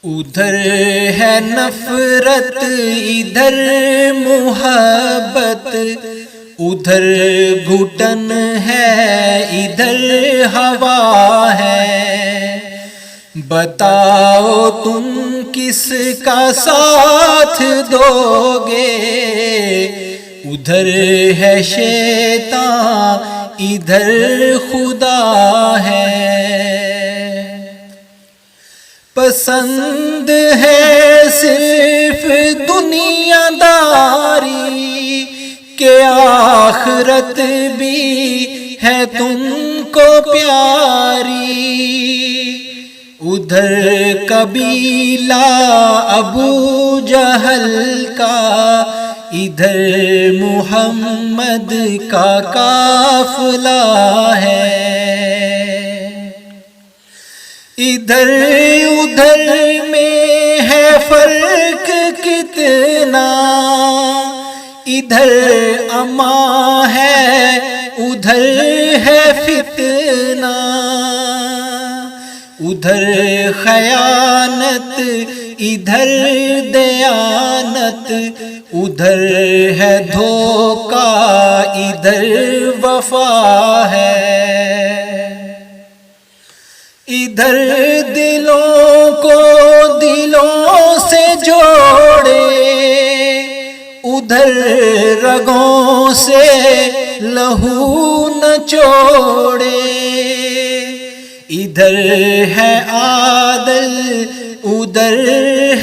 ادھر ہے نفرت ادھر محبت، ادھر گھٹن ہے ادھر ہوا ہے، بتاؤ تم کس کا ساتھ دو گے؟ ادھر ہے شیطان ادھر خدا ہے، پسند ہے صرف دنیا داری کہ آخرت بھی ہے تم کو پیاری۔ ادھر قبیلہ ابو جہل کا، ادھر محمد کا قافلہ ہے، ادھر ادھر میں ہے فرق کتنا، ادھر امان ہے ادھر ہے فتنہ، ادھر خیانت ادھر دیانت، ادھر ہے دھوکہ ادھر وفا ہے، ادھر دلوں کو دلوں سے جوڑے، ادھر رگوں سے لہو نچوڑے، ادھر ہے عادل ادھر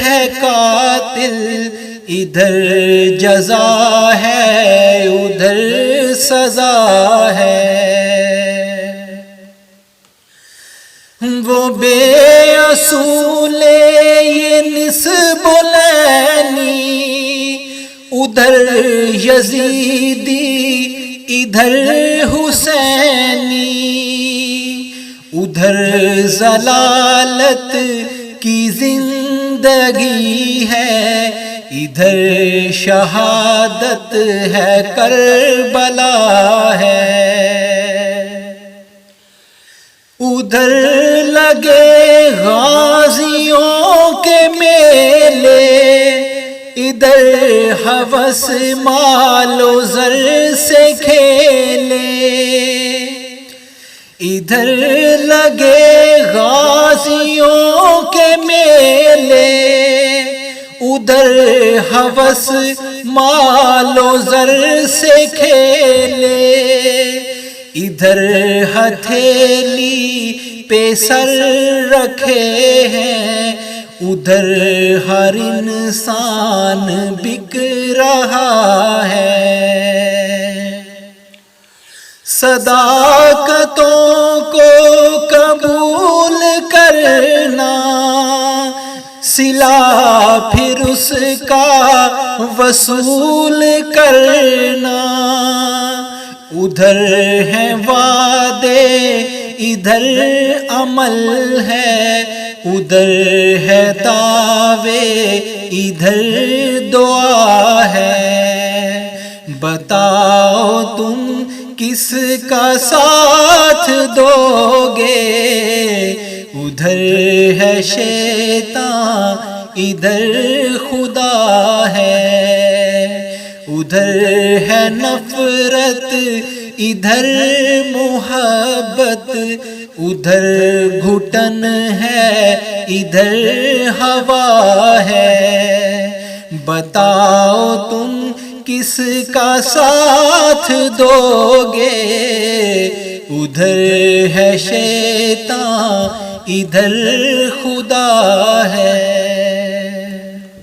ہے قاتل، ادھر جزا ہے ادھر سزا ہے، وہ بے اصول یہ نسب لینی، ادھر یزیدی ادھر حسینی، ادھر ضلالت کی زندگی ہے ادھر شہادت ہے کربلا ہے، ادھر لگے غازیوں کے میلے، ادھر ہوس مال و زر سے کھیلے، ادھر لگے غازیوں کے میلے، ادھر ہوس مال و زر سے کھیلے، ادھر ہتھیلی پہ سر رکھے ہیں، ادھر ہر انسان بک رہا ہے، صداقتوں کو قبول کرنا، صلہ پھر اس کا وصول کرنا، ادھر ہے وعدے ادھر عمل ہے، ادھر ہے دعوے ادھر دعا ہے، بتاؤ تم کس کا ساتھ دو گے؟ ادھر ہے شیطان ادھر خدا ہے، ادھر ہے نفرت ادھر محبت، ادھر گھٹن ہے ادھر ہوا ہے، بتاؤ تم کس کا ساتھ دو گے؟ ادھر ہے شیطان ادھر خدا ہے۔